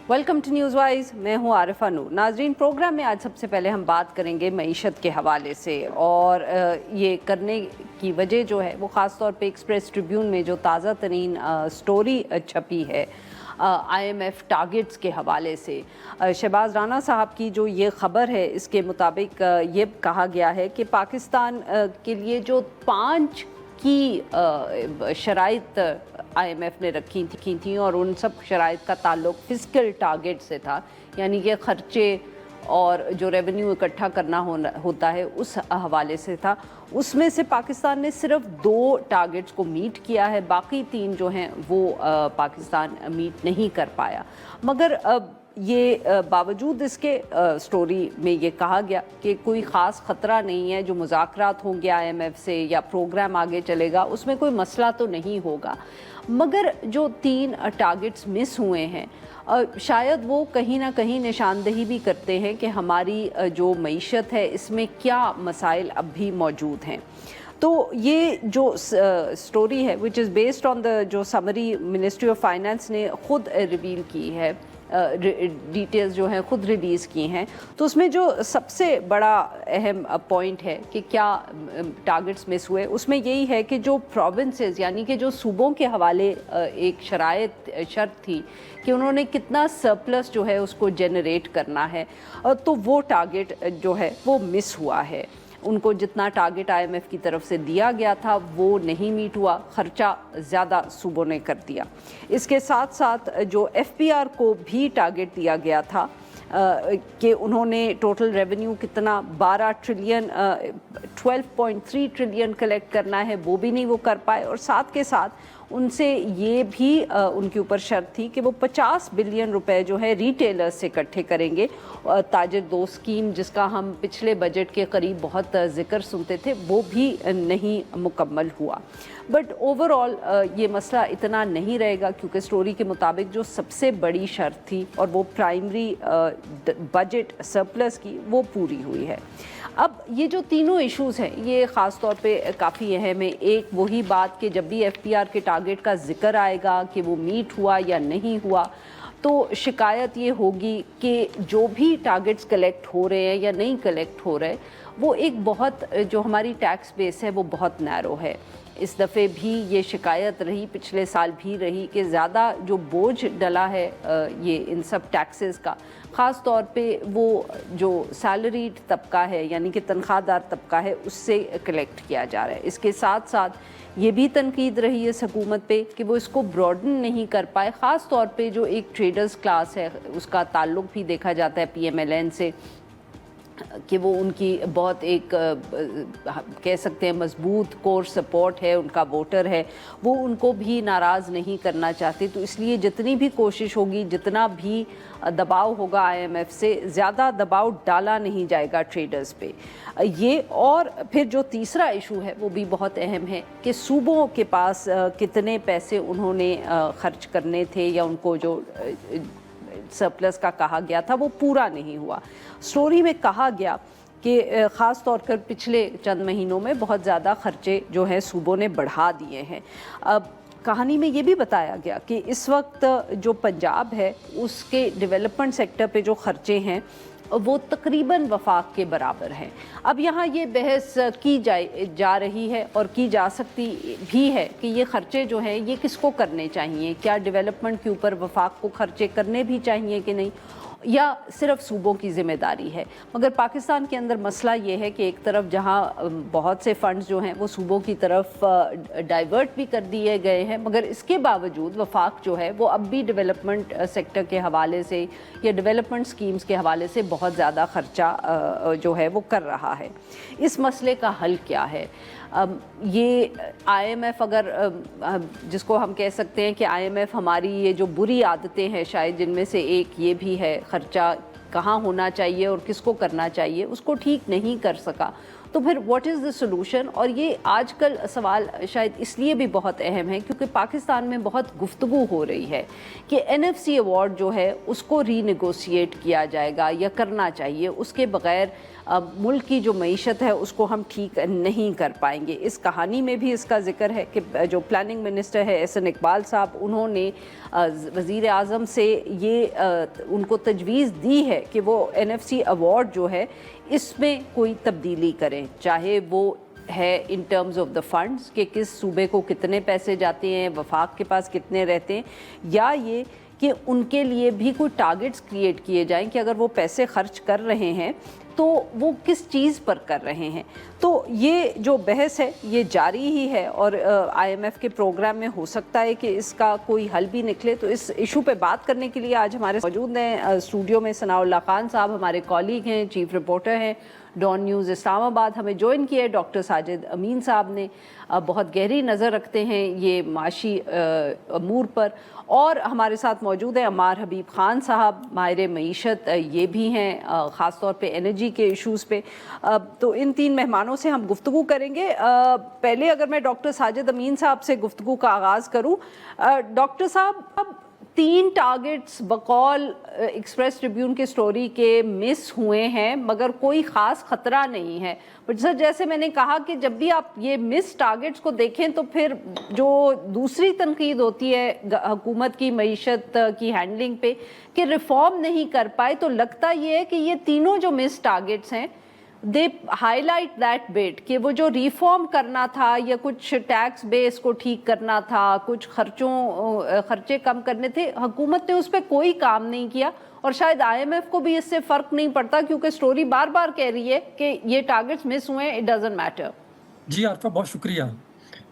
Welcome to news wise. मैं हूं आरिफा नूर। नाजरीन, प्रोग्राम में आज सबसे पहले हम बात करेंगे मईशत के हवाले से, और ये करने की वजह जो है वो ख़ास तौर पे एक्सप्रेस ट्रिब्यून में जो ताज़ा तरीन स्टोरी छपी है IMF टारगेट्स के हवाले से। शहबाज राना साहब की जो ये ख़बर है, इसके मुताबिक ये कहा गया है कि पाकिस्तान के लिए जो 5 की शराइत IMF ने रखी थी और उन सब शराइत का ताल्लुक फिस्कल टारगेट से था, यानी कि ख़र्चे और जो रेवेन्यू इकट्ठा करना होता है उस हवाले से था। उसमें से पाकिस्तान ने सिर्फ 2 टारगेट्स को मीट किया है, बाकी 3 जो हैं वो पाकिस्तान मीट नहीं कर पाया। मगर ये बावजूद इसके स्टोरी में ये कहा गया कि कोई ख़ास ख़तरा नहीं है, जो मुज़ाकरात होंगे IMF से या प्रोग्राम आगे चलेगा उसमें कोई मसला तो नहीं होगा। मगर जो 3 टारगेट्स मिस हुए हैं, शायद वो कहीं ना कहीं निशानदही भी करते हैं कि हमारी जो मईशत है इसमें क्या मसाइल अब भी मौजूद हैं। तो ये जो स्टोरी है which is based on the जो समरी मिनिस्ट्री ऑफ फाइनेंस ने ख़ुद रिवील की है, डिटेल्स जो हैं ख़ुद रिलीज़ की हैं, तो उसमें जो सबसे बड़ा अहम पॉइंट है कि क्या टारगेट्स मिस हुए, उसमें यही है कि जो प्रोविंसेस यानी कि जो सूबों के हवाले एक शर्त थी कि उन्होंने कितना सरप्लस जो है उसको जनरेट करना है, तो वो टारगेट जो है वो मिस हुआ है। उनको जितना टारगेट IMF की तरफ से दिया गया था वो नहीं मीट हुआ, ख़र्चा ज़्यादा सूबों ने कर दिया। इसके साथ साथ जो FPR को भी टारगेट दिया गया था कि उन्होंने टोटल रेवेन्यू कितना 12.3 ट्रिलियन कलेक्ट करना है, वो भी नहीं वो कर पाए। और साथ के साथ उनसे ये भी उनके ऊपर शर्त थी कि वो 50 बिलियन रुपए जो है रिटेलर्स से इकट्ठे करेंगे। ताजिर दोस्त स्कीम, जिसका हम पिछले बजट के करीब बहुत ज़िक्र सुनते थे, वो भी नहीं मुकम्मल हुआ। बट ओवरऑल ये मसला इतना नहीं रहेगा, क्योंकि स्टोरी के मुताबिक जो सबसे बड़ी शर्त थी और वो प्राइमरी बजट सरप्लस की, वो पूरी हुई है। अब ये जो तीनों इश्यूज़ हैं ये ख़ास तौर पे काफ़ी अहम है। एक वही बात कि जब भी FPR के टारगेट का जिक्र आएगा कि वो मीट हुआ या नहीं हुआ, तो शिकायत ये होगी कि जो भी टारगेट्स कलेक्ट हो रहे हैं या नहीं कलेक्ट हो रहे, वो एक बहुत जो हमारी टैक्स बेस है वो बहुत नैरो है। इस दफ़े भी ये शिकायत रही, पिछले साल भी रही, कि ज़्यादा जो बोझ डला है ये इन सब टैक्सेस का, ख़ास तौर पे वो जो सैलरीड तबका है यानी कि तनख्वाहदार तबका है उससे कलेक्ट किया जा रहा है। इसके साथ साथ ये भी तनकीद रही है इस हुकूमत पे कि वो इसको ब्रॉडन नहीं कर पाए। ख़ास तौर पे जो एक ट्रेडर्स क्लास है उसका ताल्लुक़ भी देखा जाता है PMLN से, कि वो उनकी बहुत एक कह सकते हैं मजबूत कोर सपोर्ट है, उनका वोटर है, वो उनको भी नाराज़ नहीं करना चाहते। तो इसलिए जितनी भी कोशिश होगी, जितना भी दबाव होगा IMF से, ज़्यादा दबाव डाला नहीं जाएगा ट्रेडर्स पे ये। और फिर जो तीसरा इशू है वो भी बहुत अहम है कि सूबों के पास कितने पैसे उन्होंने खर्च करने थे या उनको जो सरप्लस का कहा गया था वो पूरा नहीं हुआ। स्टोरी में कहा गया कि ख़ास तौर पर पिछले चंद महीनों में बहुत ज़्यादा खर्चे जो हैं सूबों ने बढ़ा दिए हैं। अब कहानी में ये भी बताया गया कि इस वक्त जो पंजाब है उसके डेवलपमेंट सेक्टर पे जो खर्चे हैं वो तकरीबन वफाक के बराबर हैं। अब यहाँ ये बहस की जा रही है और की जा सकती भी है कि ये खर्चे जो हैं ये किसको करने चाहिए, क्या डेवलपमेंट के ऊपर वफाक को खर्चे करने भी चाहिए कि नहीं, या सिर्फ सूबों की ज़िम्मेदारी है। मगर पाकिस्तान के अंदर मसला ये है कि एक तरफ जहाँ बहुत से फ़ंड्स जो हैं वो सूबों की तरफ डाइवर्ट भी कर दिए गए हैं, मगर इसके बावजूद वफाक जो है वो अब भी डेवलपमेंट सेक्टर के हवाले से या डेवलपमेंट स्कीम्स के हवाले से बहुत ज़्यादा ख़र्चा जो है वो कर रहा है। इस मसले का हल क्या है? ये IMF अगर जिसको हम कह सकते हैं कि IMF हमारी ये जो बुरी आदतें हैं, शायद जिनमें से एक ये भी है, ख़र्चा कहाँ होना चाहिए और किसको करना चाहिए, उसको ठीक नहीं कर सका, तो फिर व्हाट इज़ द सॉल्यूशन? और ये आजकल सवाल शायद इसलिए भी बहुत अहम है क्योंकि पाकिस्तान में बहुत गुफ्तगू हो रही है कि NFC अवार्ड जो है उसको रीनेगोशिएट किया जाएगा या करना चाहिए, उसके बग़ैर मुल्क की जो मईशत है उसको हम ठीक नहीं कर पाएंगे। इस कहानी में भी इसका जिक्र है कि जो प्लानिंग मिनिस्टर है एहसन इकबाल साहब, उन्होंने वज़ीर आज़म से ये उनको तजवीज़ दी है कि वो NFC अवार्ड जो है इसमें कोई तब्दीली करें, चाहे वो है in terms of the funds कि किस सूबे को कितने पैसे जाते हैं, वफाक के पास कितने रहते हैं, या ये कि उनके लिए भी कोई टारगेट्स क्रिएट किए जाएं कि अगर वो पैसे खर्च कर रहे हैं तो वो किस चीज़ पर कर रहे हैं। तो ये जो बहस है ये जारी ही है और IMF के प्रोग्राम में हो सकता है कि इसका कोई हल भी निकले। तो इस इशू पे बात करने के लिए आज हमारे मौजूद हैं स्टूडियो में सनाउल्लाह खान साहब, हमारे कॉलीग हैं, चीफ रिपोर्टर हैं डॉन न्यूज़ इस्लामाबाद। हमें ज्वाइन किया है डॉक्टर साजिद अमीन साहब ने, बहुत गहरी नज़र रखते हैं ये माशी अमूर पर। और हमारे साथ मौजूद है अमार हबीब खान साहब, माहिर मईशत ये भी हैं, ख़ास तौर पे एनर्जी के इश्यूज़ पे। तो इन तीन मेहमानों से हम गुफ्तगू करेंगे। पहले अगर मैं डॉक्टर साजिद अमीन साहब से गुफ्तगू का आगाज़ करूँ, डॉक्टर साहब, अब 3 टारगेट्स बकौल एक्सप्रेस ट्रिब्यून की स्टोरी के मिस हुए हैं मगर कोई ख़ास ख़तरा नहीं है। बट सर, जैसे मैंने कहा कि जब भी आप ये मिस टारगेट्स को देखें तो फिर जो दूसरी तनकीद होती है हुकूमत की मईशत की हैंडलिंग पे कि रिफॉर्म नहीं कर पाए, तो लगता ये है कि ये तीनों जो मिस टारगेट्स हैं दे हाईलाइट दैट बिट कि वो जो रिफॉर्म करना था या कुछ टैक्स बेस को ठीक करना था, कुछ खर्चे कम करने थे, हुकूमत ने उस पर कोई काम नहीं किया। और शायद IMF को भी इससे फ़र्क नहीं पड़ता क्योंकि स्टोरी बार बार कह रही है कि ये टारगेट्स मिस हुए हैं, इट डजंट मैटर। जी आरफा, बहुत शुक्रिया।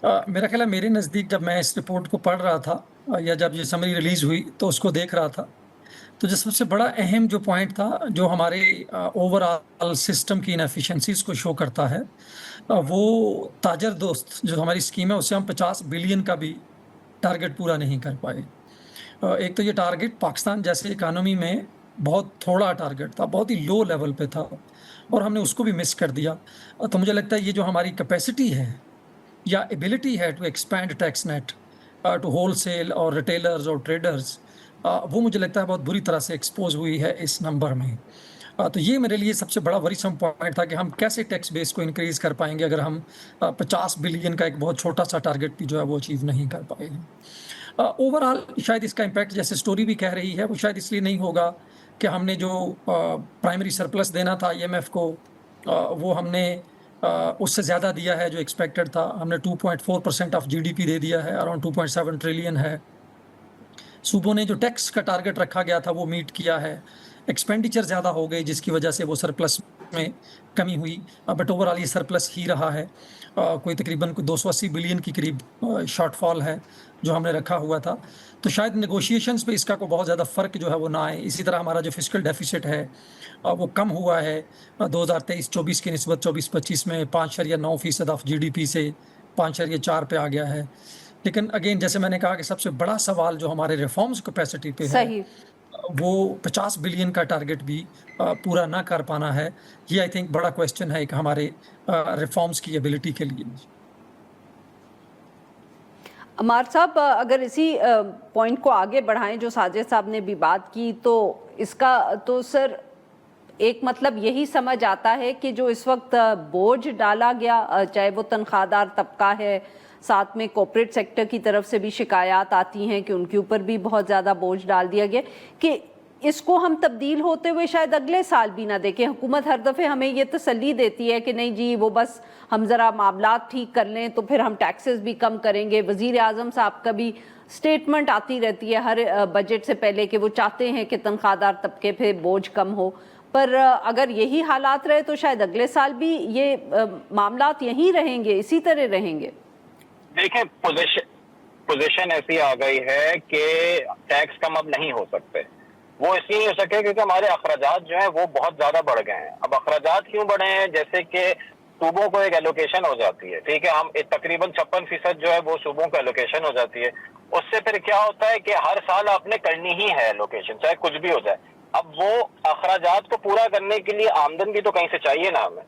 मेरा ख्याल है मेरे नज़दीक जब मैं इस रिपोर्ट को पढ़ रहा था या जब ये समरी रिलीज़ हुई तो उसको देख रहा था, तो जो सबसे बड़ा अहम जो पॉइंट था जो हमारे ओवरऑल सिस्टम की इनएफिशिएंसीज को शो करता है, वो ताजर दोस्त जो हमारी स्कीम है उससे हम 50 बिलियन का भी टारगेट पूरा नहीं कर पाए। एक तो ये टारगेट पाकिस्तान जैसे इकानमी में बहुत थोड़ा टारगेट था, बहुत ही लो लेवल पे था और हमने उसको भी मिस कर दिया। तो मुझे लगता है ये जो हमारी कैपेसिटी है या एबिलिटी है to expand tax net to wholesale और रिटेलर्स और ट्रेडर्स, वो मुझे लगता है बहुत बुरी तरह से एक्सपोज हुई है इस नंबर में। तो ये मेरे लिए सबसे बड़ा वरीसम पॉइंट था कि हम कैसे टैक्स बेस को इंक्रीज कर पाएंगे अगर हम 50 बिलियन का एक बहुत छोटा सा टारगेट भी जो है वो अचीव नहीं कर पाएंगे। ओवरऑल शायद इसका इम्पैक्ट जैसे स्टोरी भी कह रही है वो शायद इसलिए नहीं होगा कि हमने जो प्राइमरी सरप्लस देना था IMF को वो हमने उससे ज़्यादा दिया है जो एक्सपेक्टेड था। हमने 2.4% ऑफ GDP दे दिया है, अराउंड 2.7 ट्रिलियन है। सूबों ने जो टैक्स का टारगेट रखा गया था वो मीट किया है। एक्सपेंडिचर ज़्यादा हो गई जिसकी वजह से वो सरप्लस में कमी हुई, बट ओवरऑल ये सरप्लस ही रहा है। कोई तकरीबन 280 बिलियन की करीब शॉर्टफॉल है जो हमने रखा हुआ था। तो शायद नेगोशिएशंस पे इसका को बहुत ज़्यादा फ़र्क जो है वो ना आए। इसी तरह हमारा जो फिस्कल डेफिसिट है वो कम हुआ है 2023-24 की निस्बत 24-25 में 5.9% ऑफ GDP से 5.4 पे आ गया है। लेकिन अगेन जैसे मैंने कहा कि सबसे बड़ा सवाल जो हमारे रिफॉर्म्स कैपेसिटी पे है वो 50 बिलियन का टारगेट भी पूरा ना कर पाना है। ये आई थिंक बड़ा क्वेश्चन है एक हमारे रिफॉर्म्स की एबिलिटी के लिए। अमार साहब, अगर इसी पॉइंट को आगे बढ़ाएं जो साजिद साहब ने भी बात की, तो इसका तो सर एक मतलब यही समझ आता है कि जो इस वक्त बोझ डाला गया, चाहे वो तनख्वाहदार तबका है, साथ में कॉर्पोरेट सेक्टर की तरफ से भी शिकायत आती हैं कि उनके ऊपर भी बहुत ज़्यादा बोझ डाल दिया गया, कि इसको हम तब्दील होते हुए शायद अगले साल भी ना देखें। हुकूमत हर दफ़े हमें ये तसल्ली देती है कि नहीं जी वो बस हम ज़रा मामलात ठीक कर लें तो फिर हम टैक्सेस भी कम करेंगे। वज़ीर आज़म साहब का भी स्टेटमेंट आती रहती है हर बजट से पहले कि वो चाहते हैं कि तनख्वाहदार तबके पे बोझ कम हो, पर अगर यही हालात रहे तो शायद अगले साल भी ये मामलात यहीं रहेंगे, इसी तरह रहेंगे। देखें, पोजीशन ऐसी आ गई है कि टैक्स कम अब नहीं हो सकते। वो इसलिए नहीं हो सके क्योंकि हमारे अखराजात जो है वो बहुत ज्यादा बढ़ गए हैं। अब अखराजात क्यों बढ़े हैं? जैसे कि सूबों को एक एलोकेशन हो जाती है, ठीक है, हम तकरीबन 56% जो है वो सूबों को एलोकेशन हो जाती है। उससे फिर क्या होता है कि हर साल आपने करनी ही है एलोकेशन, चाहे कुछ भी हो जाए। अब वो अखराजात को पूरा करने के लिए आमदन भी तो कहीं से चाहिए ना हमें।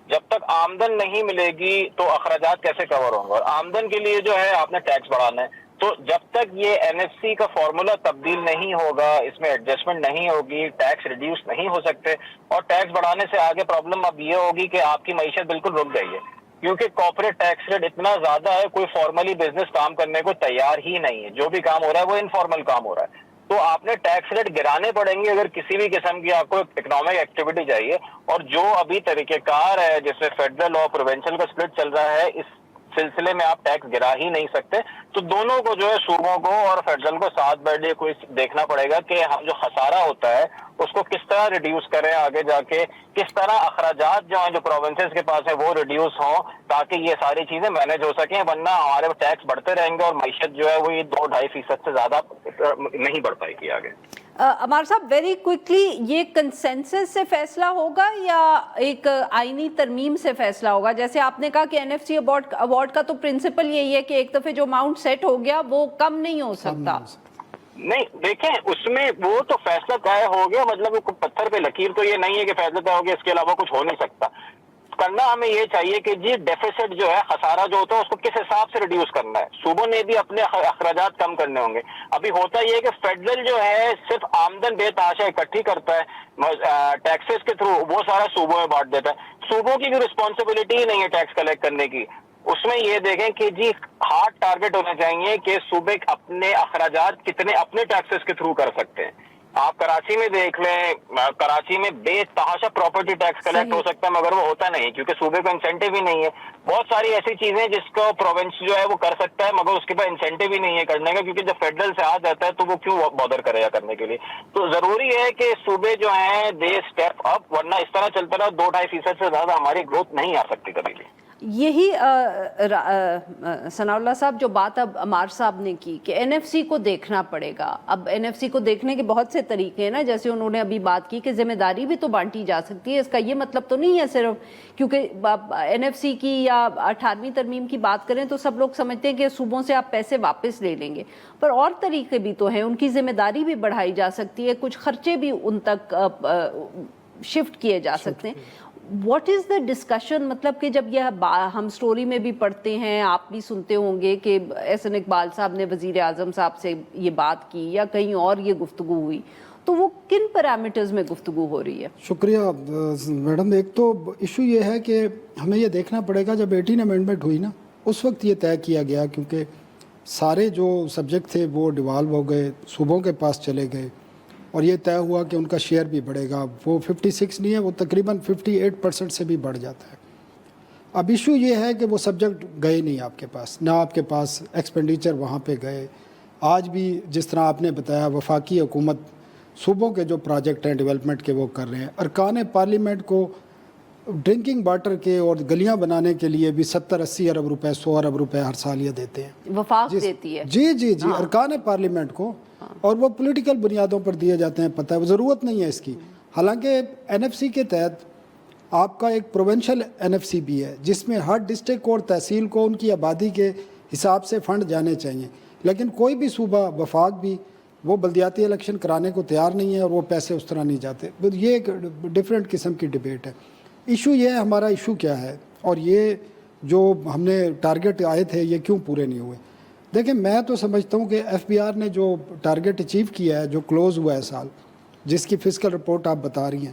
जब तक आमदन नहीं मिलेगी तो अखराजात कैसे कवर होंगे? और आमदन के लिए जो है आपने टैक्स बढ़ाना है। تو جب تک یہ NFC کا فارمولا تبدیل نہیں ہوگا، اس میں ایڈجسٹمنٹ نہیں ہوگی، ٹیکس ریڈیوس نہیں ہو سکتے، اور ٹیکس بڑھانے سے آگے پرابلم اب یہ ہوگی کہ آپ کی معیشت بالکل رک گئی ہے، کیونکہ کارپوریٹ ٹیکس ریٹ اتنا زیادہ ہے، کوئی فارملی بزنس کام کرنے کو تیار ہی نہیں ہے، جو بھی کام ہو رہا ہے وہ انفارمل کام ہو رہا ہے. تو آپ نے ٹیکس ریٹ گرانے پڑیں گے اگر کسی بھی قسم کی آپ کو اکنامک ایکٹیویٹی چاہیے. اور جو ابھی طریقہ کار ہے جس میں فیڈرل اور پروونشل کا سپلٹ چل رہا ہے، اس سلسلے میں آپ ٹیکس گرا ہی نہیں سکتے. تو دونوں کو جو ہے صوبوں کو اور فیڈرل کو ساتھ بیٹھ کے کوئی دیکھنا پڑے گا کہ ہم جو خسارہ ہوتا ہے اس کو کس طرح ریڈیوس کریں آگے جا کے، کس طرح اخراجات جو ہیں جو پروونسز کے پاس ہیں وہ ریڈیوس ہوں تاکہ یہ ساری چیزیں مینج ہو سکیں، ورنہ ہمارے ٹیکس بڑھتے رہیں گے اور معیشت جو ہے وہ یہ 2-2.5% سے زیادہ نہیں بڑھ پائے گی آگے. عمار صاحب ویری کوئکلی، یہ کنسنسس سے فیصلہ ہوگا یا ایک آئینی ترمیم سے فیصلہ ہوگا؟ جیسے آپ نے کہا کہ NFC ایوارڈ کا تو پرنسپل یہی ہے کہ ایک دفعہ جو اماؤنٹ سیٹ ہو گیا وہ کم نہیں ہو سکتا. نہیں دیکھیں، اس میں وہ تو فیصلہ طے ہو گیا، مطلب پتھر پہ لکیر تو یہ نہیں ہے کہ فیصلہ طے ہو گیا، اس کے علاوہ کچھ ہو نہیں سکتا. کرنا ہمیں یہ چاہیے کہ جی ڈیفیسٹ جو ہے، خسارہ جو ہوتا ہے اس کو کس حساب سے ریڈیوس کرنا ہے. صوبوں نے بھی اپنے اخراجات کم کرنے ہوں گے. ابھی ہوتا یہ ہے کہ فیڈرل جو ہے صرف آمدن بے تحاشا اکٹھی کرتا ہے ٹیکسز کے تھرو، وہ سارا صوبوں میں بانٹ دیتا ہے. صوبوں کی بھی رسپانسبلٹی ہی نہیں ہے ٹیکس کلیکٹ کرنے کی. اس میں یہ دیکھیں کہ جی ہارڈ ٹارگٹ ہونا چاہیے کہ صوبے اپنے اخراجات کتنے اپنے ٹیکسز کے تھرو کر سکتے ہیں. آپ کراچی میں دیکھ لیں، کراچی میں بے تحاشا پراپرٹی ٹیکس کلیکٹ ہو سکتا ہے مگر وہ ہوتا نہیں کیونکہ صوبے کو انسینٹیو ہی نہیں ہے. بہت ساری ایسی چیزیں جس کو پروونس جو ہے وہ کر سکتا ہے مگر اس کے پاس انسینٹیو ہی نہیں ہے کرنے کا، کیونکہ جب فیڈرل سے آ جاتا ہے تو وہ کیوں بادر کرے گا کرنے کے لیے. تو ضروری ہے کہ صوبے جو ہیں دے اسٹیپ اپ، ورنہ اس طرح چلتا رہا 2-2.5% سے زیادہ ہماری گروتھ نہیں آ سکتی کبھی بھی. یہی ثناء اللہ صاحب جو بات اب عمار صاحب نے کی کہ NFC کو دیکھنا پڑے گا. اب NFC کو دیکھنے کے بہت سے طریقے ہیں نا، جیسے انہوں نے ابھی بات کی کہ ذمہ داری بھی تو بانٹی جا سکتی ہے. اس کا یہ مطلب تو نہیں ہے صرف کیونکہ NFC کی یا 18ویں ترمیم کی بات کریں تو سب لوگ سمجھتے ہیں کہ صوبوں سے آپ پیسے واپس لے لیں گے، پر اور طریقے بھی تو ہیں. ان کی ذمہ داری بھی بڑھائی جا سکتی ہے، کچھ خرچے بھی ان تک شفٹ کیے جا سکتے ہیں. What is the discussion? مطلب کہ جب یہ ہم سٹوری میں بھی پڑھتے ہیں، آپ بھی سنتے ہوں گے کہ احسن اقبال صاحب نے وزیر اعظم صاحب سے یہ بات کی یا کہیں اور یہ گفتگو ہوئی، تو وہ کن پیرامیٹرز میں گفتگو ہو رہی ہے؟ شکریہ میڈم. ایک تو ایشو یہ ہے کہ ہمیں یہ دیکھنا پڑے گا، جب 18 امینڈمنٹ ہوئی نا اس وقت یہ طے کیا گیا، کیونکہ سارے جو سبجیکٹ تھے وہ ڈیوالو ہو گئے، صوبوں کے پاس چلے گئے، اور یہ طے ہوا کہ ان کا شیئر بھی بڑھے گا. وہ 56 نہیں ہے، وہ تقریباً 58% سے بھی بڑھ جاتا ہے. اب ایشو یہ ہے کہ وہ سبجیکٹ گئے نہیں آپ کے پاس، نہ آپ کے پاس ایکسپینڈیچر وہاں پہ گئے. آج بھی جس طرح آپ نے بتایا وفاقی حکومت صوبوں کے جو پروجیکٹ ہیں ڈیولپمنٹ کے وہ کر رہے ہیں. ارکان پارلیمنٹ کو ڈرنکنگ واٹر کے اور گلیاں بنانے کے لیے بھی 70-80 ارب روپے 100 ارب روپے ہر سال یہ دیتے ہیں، وفاق دیتی ہے. جی ارکان پارلیمنٹ کو، اور وہ پولیٹیکل بنیادوں پر دیے جاتے ہیں. پتہ ہے وہ ضرورت نہیں ہے اس کی. حالانکہ NFC کے تحت آپ کا ایک پروونشل NFC بھی ہے جس میں ہر ڈسٹرکٹ اور تحصیل کو ان کی آبادی کے حساب سے فنڈ جانے چاہیے، لیکن کوئی بھی صوبہ وفاق بھی وہ بلدیاتی الیکشن کرانے کو تیار نہیں ہے اور وہ پیسے اس طرح نہیں جاتے. یہ ایک ڈیفرنٹ قسم کی ڈیبیٹ ہے. ایشو یہ ہے، ہمارا ایشو کیا ہے اور یہ جو ہم نے ٹارگٹ آئے تھے یہ کیوں پورے نہیں ہوئے. دیکھیں میں تو سمجھتا ہوں کہ FBR نے جو ٹارگٹ اچیو کیا ہے، جو کلوز ہوا ہے سال، جس کی فسکل رپورٹ آپ بتا رہی ہیں،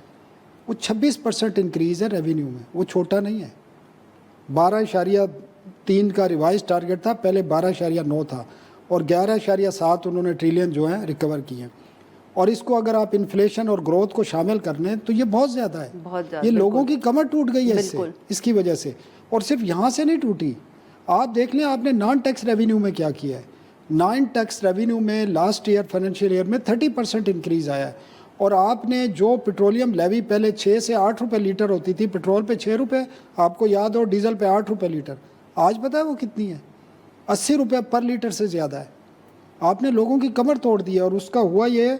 وہ 26% انکریز ہے ریونیو میں. وہ چھوٹا نہیں ہے. 12.3 کا ریوائز ٹارگٹ تھا، پہلے 12.9 تھا، اور 11.7 انہوں نے ٹریلین جو ہیں ریکور کیے ہیں. اور اس کو اگر آپ انفلیشن اور گروتھ کو شامل کر لیں تو یہ بہت زیادہ ہے. یہ لوگوں کی کمر ٹوٹ گئی ہے اس کی وجہ سے. اور صرف یہاں سے نہیں ٹوٹی، آپ دیکھ لیں آپ نے نان ٹیکس ریونیو میں کیا کیا ہے. نان ٹیکس ریونیو میں لاسٹ ایئر فائنینشیل ایئر میں 30% انکریز آیا ہے. اور آپ نے جو پیٹرولیم لیوی پہلے 6 سے 8 روپے لیٹر ہوتی تھی، پیٹرول پہ 6 روپے آپ کو یاد ہو، ڈیزل پہ 8 روپے لیٹر، آج پتہ ہے وہ کتنی ہے؟ 80 روپے پر لیٹر سے زیادہ ہے. آپ نے لوگوں کی کمر توڑ دی ہے. اور اس کا ہوا یہ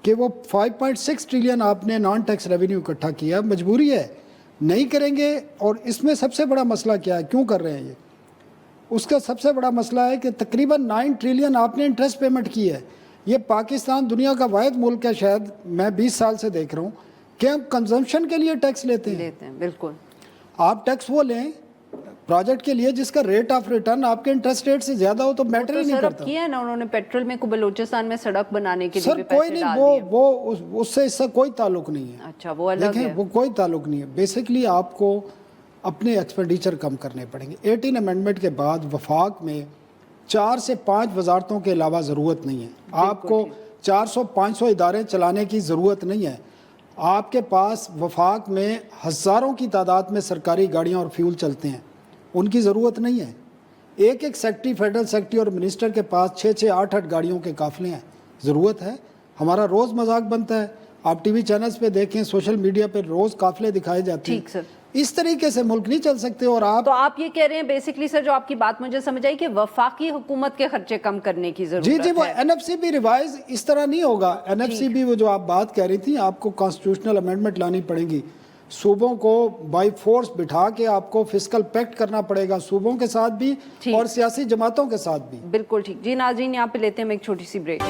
کہ وہ 5.6 ٹریلین آپ نے نان ٹیکس ریونیو اکٹھا کیا. مجبوری ہے، نہیں کریں گے. اور اس میں سب سے بڑا مسئلہ کیا ہے، کیوں کر رہے ہیں یہ؟ اس کا سب سے بڑا مسئلہ ہے کہ تقریباً 9 ٹریلین آپ نے انٹرسٹ پیمنٹ کی ہے. یہ پاکستان دنیا کا واحد ملک ہے، شاید میں 20 سال سے دیکھ رہا ہوں کہ ہم کنزمپشن کے لیے ٹیکس لیتے ہیں. بالکل. آپ ٹیکس وہ لیں प्रोजेक्ट के लिए जिसका रेट ऑफ रिटर्न आपके इंटरेस्ट रेट से ज्यादा हो तो मैटर तो ही नहीं सर अब करता। किया है ना उन्होंने, पेट्रोल में को बलूचिस्तान में सड़क बनाने के लिए सर भी कोई पैसे नहीं, डाल वो दिए। वो उससे इसका कोई ताल्लुक नहीं है। अच्छा, वो अलग देखें है। वो कोई ताल्लुक नहीं है। बेसिकली आपको अपने एक्सपेंडिचर कम करने पड़ेंगे। 18 अमेंडमेंट के बाद वफाक में 4 से 5 वजारतों के अलावा ज़रूरत नहीं है। आपको 400-500 इदारे चलाने की ज़रूरत नहीं है। आपके पास वफाक में हज़ारों की तादाद में सरकारी गाड़ियाँ और फ्यूल चलते हैं, उनकी ज़रूरत नहीं है। एक एक सेक्रेटरी, फेडरल सेक्रेटरी और मिनिस्टर के पास 6-6, 8-8 गाड़ियों के काफ़िले हैं। ज़रूरत है? हमारा रोज़ मजाक बनता है, आप टीवी चैनल्स पे देखें, सोशल मीडिया पे रोज़ काफ़िले दिखाए जाते हैं। ठीक सर। इस तरीके से मुल्क नहीं चल सकते। और आप तो आप ये कह रहे हैं बेसिकली सर, जो आपकी बात मुझे समझ आई कि वफाकी हुकूमत के खर्चे कम करने की जरूरत जी वो है। एनएफसी भी रिवाइज इस तरह नहीं होगा। एनएफसी भी वो जो आप बात कह रही थी, आपको कॉन्स्टिट्यूशनल अमेंडमेंट लानी पड़ेगी। सूबों को बाई फोर्स बिठा के आपको फिस्कल पैक्ट करना पड़ेगा, सूबों के साथ भी और सियासी जमातों के साथ भी। बिल्कुल ठीक जी। नाज़रीन, यहाँ पे लेते हैं हम एक छोटी सी ब्रेक।